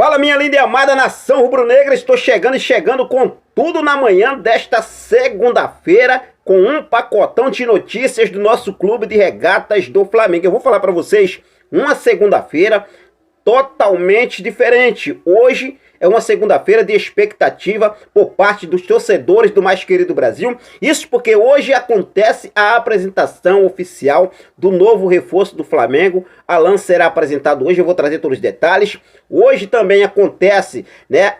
Fala, minha linda e amada nação rubro-negra, estou chegando com tudo na manhã desta segunda-feira, com um pacotão de notícias do nosso clube de regatas do Flamengo. Eu vou falar para vocês uma segunda-feira totalmente diferente. Hoje é uma segunda-feira de expectativa por parte dos torcedores do mais querido Brasil. Isso porque hoje acontece a apresentação oficial do novo reforço do Flamengo. Alan será apresentado hoje, eu vou trazer todos os detalhes. Hoje também acontece,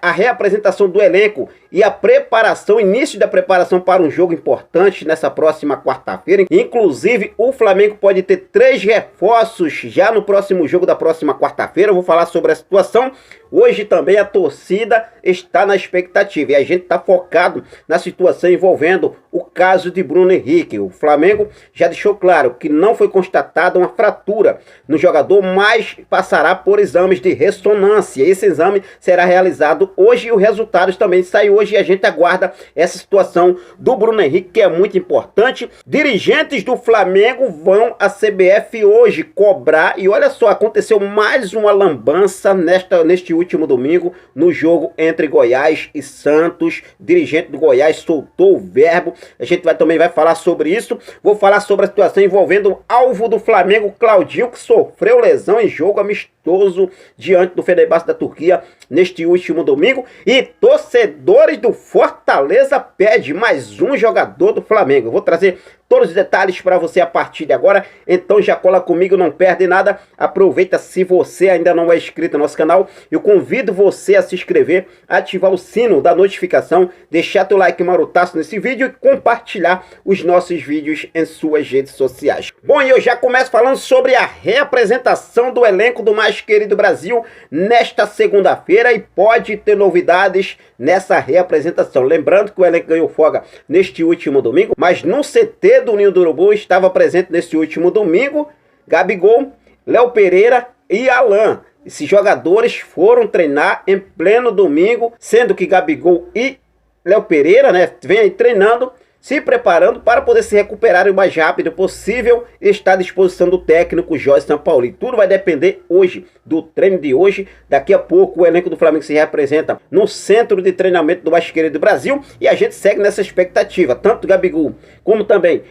a reapresentação do elenco e a preparação, início da preparação para um jogo importante nessa próxima quarta-feira. Inclusive, o Flamengo pode ter 3 reforços já no próximo jogo da próxima quarta-feira. Eu vou falar sobre a situação. Hoje também a torcida está na expectativa e a gente está focado na situação envolvendo o caso de Bruno Henrique. O Flamengo já deixou claro que não foi constatada uma fratura no jogador, mas passará por exames de ressonância. Esse exame será realizado hoje e os resultados também saem hoje e a gente aguarda essa situação do Bruno Henrique, que é muito importante. Dirigentes do Flamengo vão à CBF hoje cobrar e olha só, aconteceu mais uma lambança neste último domingo no jogo entre Goiás e Santos. Dirigente do Goiás soltou o verbo. A gente também vai falar sobre isso. Vou falar sobre a situação envolvendo o alvo do Flamengo, Claudinho, que sofreu lesão em jogo amistoso diante do Fenerbahçe da Turquia neste último domingo. E torcedores do Fortaleza pedem mais um jogador do Flamengo. Eu vou trazer todos os detalhes para você a partir de agora. Então já cola comigo, não perde nada. Aproveita, se você ainda não é inscrito no nosso canal, eu convido você a se inscrever, ativar o sino da notificação, deixar teu like marotaço nesse vídeo e compartilhar os nossos vídeos em suas redes sociais. Bom, e eu já começo falando sobre a reapresentação do elenco do mais querido Brasil nesta segunda-feira e pode ter novidades nessa reapresentação. Lembrando que o elenco ganhou folga neste último domingo, mas no CT do Ninho do Urubu estava presente nesse último domingo Gabigol, Léo Pereira e Alan. Esses jogadores foram treinar em pleno domingo, sendo que Gabigol e Léo Pereira, vem aí treinando, se preparando para poder se recuperar o mais rápido possível e está à disposição do técnico Jorge Sampaoli. Tudo vai depender hoje do treino de hoje. Daqui a pouco o elenco do Flamengo se representa no centro de treinamento do mais querido do Brasil e a gente segue nessa expectativa. Tanto Gabigol como também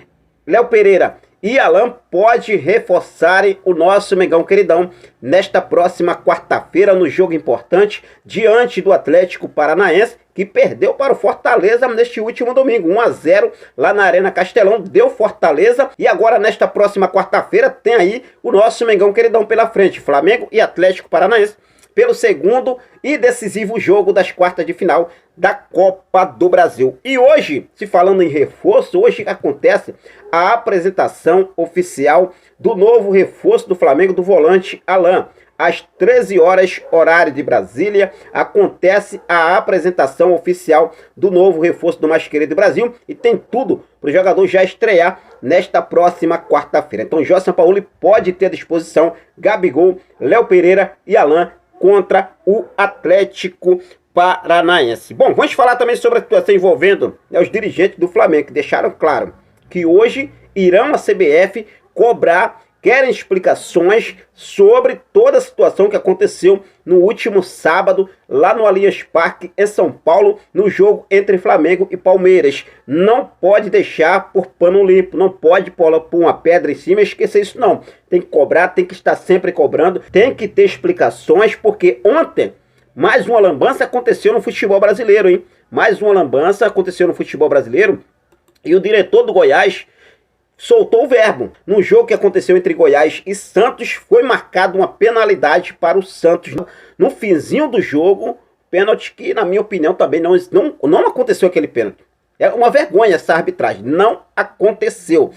Léo Pereira e Alan pode reforçarem o nosso Mengão queridão nesta próxima quarta-feira no jogo importante diante do Atlético Paranaense, que perdeu para o Fortaleza neste último domingo, 1-0 lá na Arena Castelão, deu Fortaleza. E agora nesta próxima quarta-feira tem aí o nosso Mengão queridão pela frente, Flamengo e Atlético Paranaense, pelo segundo e decisivo jogo das quartas de final da Copa do Brasil. E hoje, se falando em reforço, hoje acontece a apresentação oficial do novo reforço do Flamengo, do volante Alan. Às 13 horas, horário de Brasília, acontece a apresentação oficial do novo reforço do mais querido Brasil e tem tudo para o jogador já estrear nesta próxima quarta-feira. Então, Jorge Sampaoli pode ter à disposição Gabigol, Léo Pereira e Alan contra o Atlético Paranaense. Bom, vamos falar também sobre a situação envolvendo os dirigentes do Flamengo, que deixaram claro que hoje irão à CBF cobrar, querem explicações sobre toda a situação que aconteceu no último sábado lá no Allianz Parque em São Paulo, no jogo entre Flamengo e Palmeiras. Não pode deixar por pano limpo, não pode pôr uma pedra em cima e esquecer isso não. Tem que cobrar, tem que estar sempre cobrando, tem que ter explicações, porque ontem mais uma lambança aconteceu no futebol brasileiro, hein? Mais uma lambança aconteceu no futebol brasileiro e o diretor do Goiás soltou o verbo. No jogo que aconteceu entre Goiás e Santos, foi marcada uma penalidade para o Santos. No finzinho do jogo, pênalti que, na minha opinião, também não aconteceu aquele pênalti. É uma vergonha essa arbitragem. Não aconteceu.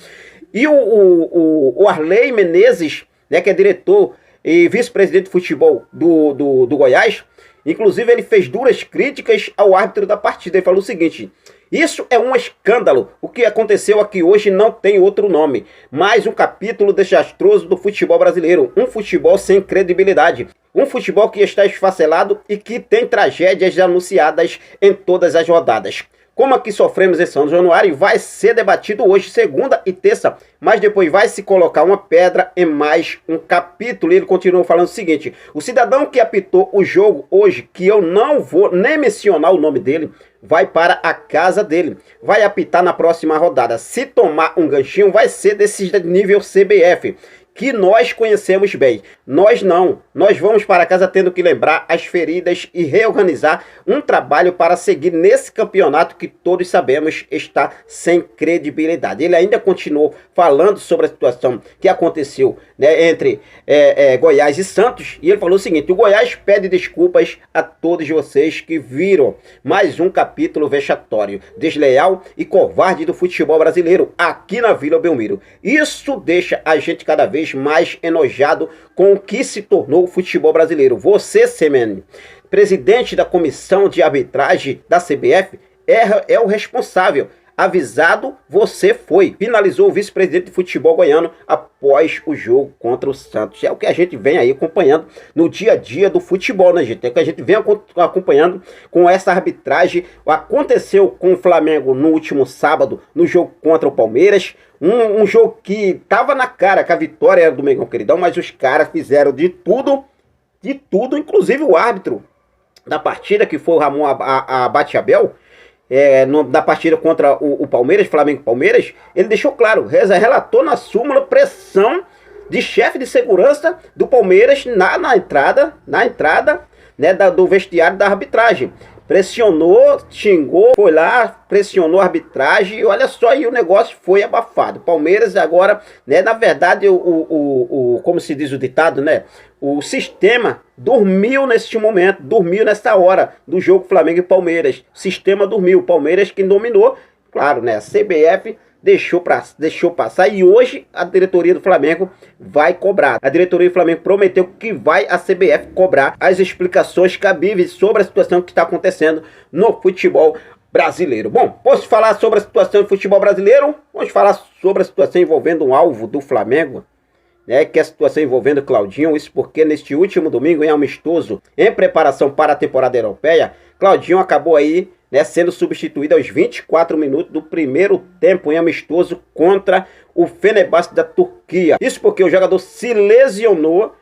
E o Arley Menezes, que é diretor e vice-presidente de futebol do Goiás, inclusive ele fez duras críticas ao árbitro da partida. Ele falou o seguinte: isso é um escândalo. O que aconteceu aqui hoje não tem outro nome. Mais um capítulo desastroso do futebol brasileiro. Um futebol sem credibilidade. Um futebol que está esfacelado e que tem tragédias anunciadas em todas as rodadas. como aqui sofremos em São Januário, vai ser debatido hoje, segunda e terça, mas depois vai se colocar uma pedra em mais um capítulo. E ele continuou falando o seguinte: o cidadão que apitou o jogo hoje, que eu não vou nem mencionar o nome dele, vai para a casa dele, vai apitar na próxima rodada. Se tomar um ganchinho, vai ser desse nível CBF, que nós conhecemos bem. Nós não. Nós vamos para casa tendo que lembrar as feridas e reorganizar um trabalho para seguir nesse campeonato que todos sabemos está sem credibilidade. Ele ainda continuou falando sobre a situação que aconteceu, né, entre Goiás e Santos. E ele falou o seguinte: o Goiás pede desculpas a todos vocês que viram mais um capítulo vexatório, desleal e covarde do futebol brasileiro aqui na Vila Belmiro. Isso deixa a gente cada vez mais enojado com o que se tornou o futebol brasileiro. Você, Semene, presidente da comissão de arbitragem da CBF, é o responsável. Avisado você foi. Finalizou o vice-presidente de futebol goiano após o jogo contra o Santos. É o que a gente vem aí acompanhando no dia a dia do futebol, né, gente? É o que a gente vem acompanhando com essa arbitragem. Aconteceu com o Flamengo no último sábado, no jogo contra o Palmeiras. Um jogo que tava na cara que a vitória era do Mengão Queridão, mas os caras fizeram de tudo, inclusive o árbitro da partida, que foi o Ramon Abate-Abel, da partida contra o Palmeiras, Flamengo e Palmeiras, ele deixou claro, relatou na súmula pressão de chefe de segurança do Palmeiras na entrada, né, do vestiário da arbitragem. Pressionou, xingou, foi lá, pressionou a arbitragem e olha só, aí o negócio foi abafado. Palmeiras agora, né, na verdade, como se diz o ditado, né, o sistema dormiu neste momento, dormiu nessa hora do jogo Flamengo e Palmeiras. O sistema dormiu, Palmeiras que dominou, claro, né, a CBF deixou passar e hoje a diretoria do Flamengo vai cobrar. A diretoria do Flamengo prometeu que vai a CBF cobrar as explicações cabíveis sobre a situação que está acontecendo no futebol brasileiro. Bom, posso falar sobre a situação do futebol brasileiro? Vamos falar sobre a situação envolvendo um alvo do Flamengo, né, que é a situação envolvendo Claudinho. Isso porque neste último domingo, em amistoso, em preparação para a temporada europeia, Claudinho acabou aí, né, sendo substituído aos 24 minutos do primeiro tempo em amistoso contra o Fenerbahçe da Turquia. Isso porque o jogador se lesionou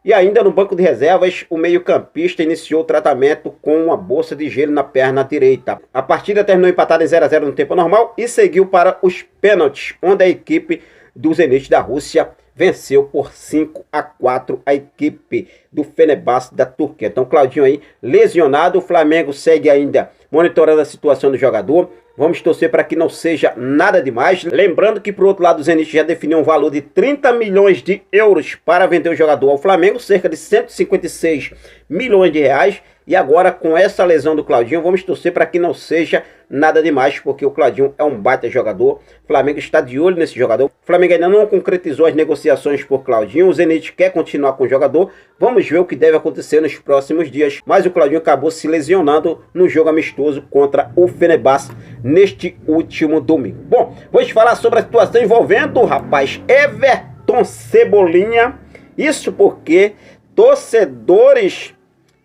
e ainda no banco de reservas o meio-campista iniciou o tratamento com uma bolsa de gelo na perna direita. A partida terminou empatada em 0-0 no tempo normal e seguiu para os pênaltis, onde a equipe do Zenit da Rússia venceu por 5-4 a equipe do Fenerbahçe da Turquia. Então, Claudinho aí lesionado. O Flamengo segue ainda monitorando a situação do jogador. Vamos torcer para que não seja nada demais. Lembrando que, por outro lado, o Zenit já definiu um valor de 30 milhões de euros para vender o jogador ao Flamengo, cerca de 156 milhões de reais. E agora, com essa lesão do Claudinho, vamos torcer para que não seja nada demais, porque o Claudinho é um baita jogador. O Flamengo está de olho nesse jogador. O Flamengo ainda não concretizou as negociações por Claudinho. O Zenit quer continuar com o jogador. Vamos ver o que deve acontecer nos próximos dias. Mas o Claudinho acabou se lesionando no jogo amistoso contra o Fenerbahçe neste último domingo. Bom, vamos falar sobre a situação envolvendo o rapaz Everton Cebolinha. Isso porque torcedores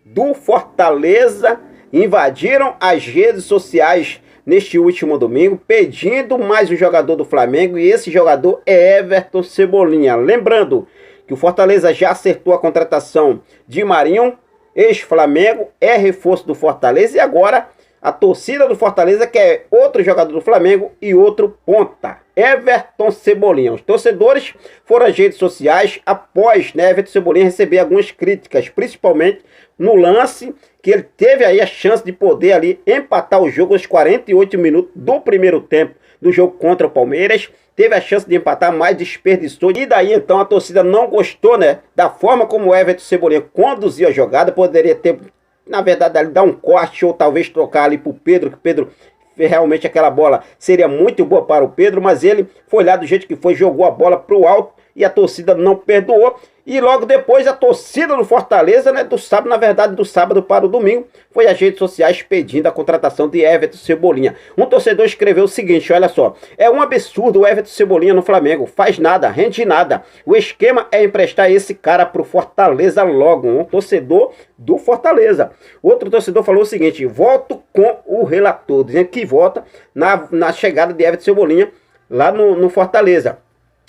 do Fortaleza invadiram as redes sociais neste último domingo, pedindo mais um jogador do Flamengo, e esse jogador é Everton Cebolinha. Lembrando que o Fortaleza já acertou a contratação de Marinho, ex-Flamengo, é reforço do Fortaleza, e agora a torcida do Fortaleza quer outro jogador do Flamengo e outro ponta, Everton Cebolinha. Os torcedores foram às redes sociais após, né, Everton Cebolinha receber algumas críticas, principalmente no lance que ele teve aí a chance de poder ali empatar o jogo aos 48 minutos do primeiro tempo do jogo contra o Palmeiras. Teve a chance de empatar, mas desperdiçou. E daí então a torcida não gostou, né, da forma como o Everton Cebolinha conduziu a jogada. Poderia ter, na verdade, ali dar um corte ou talvez trocar ali pro Pedro, que o Pedro realmente aquela bola seria muito boa para o Pedro, mas ele foi lá do jeito que foi, jogou a bola pro alto e a torcida não perdoou. E logo depois a torcida do Fortaleza, né, do sábado, na verdade do sábado para o domingo, foi às redes sociais pedindo a contratação de Everton Cebolinha. Um torcedor escreveu o seguinte, olha só: é um absurdo o Everton Cebolinha no Flamengo, faz nada, rende nada. O esquema é emprestar esse cara pro Fortaleza logo. Um torcedor do Fortaleza. Outro torcedor falou o seguinte: voto com o relator, dizendo que vota na chegada de Everton Cebolinha lá no Fortaleza.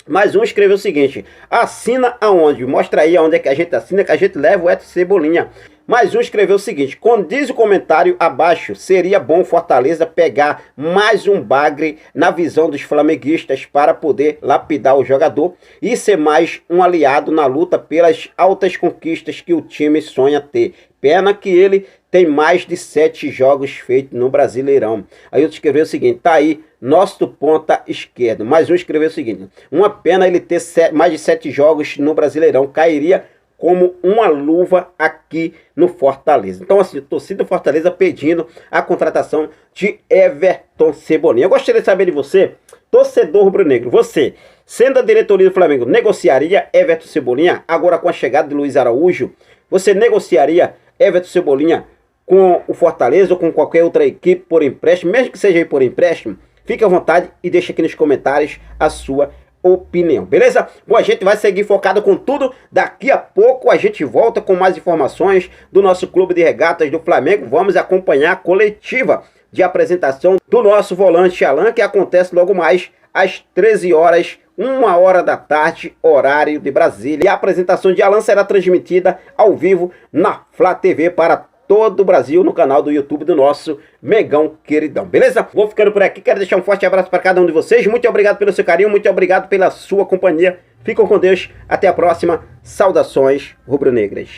Mais um escreveu o seguinte: assina aonde? Mostra aí aonde é que a gente assina, que a gente leva o Everton Cebolinha. Mais um escreveu o seguinte: condiz o comentário abaixo, seria bom Fortaleza pegar mais um bagre na visão dos flamenguistas para poder lapidar o jogador e ser mais um aliado na luta pelas altas conquistas que o time sonha ter. Pena que ele tem mais de 7 jogos feitos no Brasileirão. Aí outro escreveu o seguinte: tá aí, nosso ponta esquerdo. Mais um escreveu o seguinte: uma pena ele ter mais de 7 jogos no Brasileirão. Cairia como uma luva aqui no Fortaleza. Então assim, torcida do Fortaleza pedindo a contratação de Everton Cebolinha. Eu gostaria de saber de você, torcedor rubro-negro, você, sendo a diretoria do Flamengo, negociaria Everton Cebolinha? Agora com a chegada de Luiz Araújo, você negociaria Everton Cebolinha com o Fortaleza ou com qualquer outra equipe por empréstimo, mesmo que seja aí por empréstimo? Fique à vontade e deixe aqui nos comentários a sua opinião, beleza? Bom, a gente vai seguir focado com tudo. Daqui a pouco a gente volta com mais informações do nosso clube de regatas do Flamengo. Vamos acompanhar a coletiva de apresentação do nosso volante Alan, que acontece logo mais às 13 horas, 1h da tarde, horário de Brasília. E a apresentação de Alan será transmitida ao vivo na Flá TV para todo o Brasil, no canal do YouTube do nosso Mengão Queridão, beleza? Vou ficando por aqui, quero deixar um forte abraço para cada um de vocês. Muito obrigado pelo seu carinho, muito obrigado pela sua companhia. Ficam com Deus, até a próxima. Saudações rubro-negras.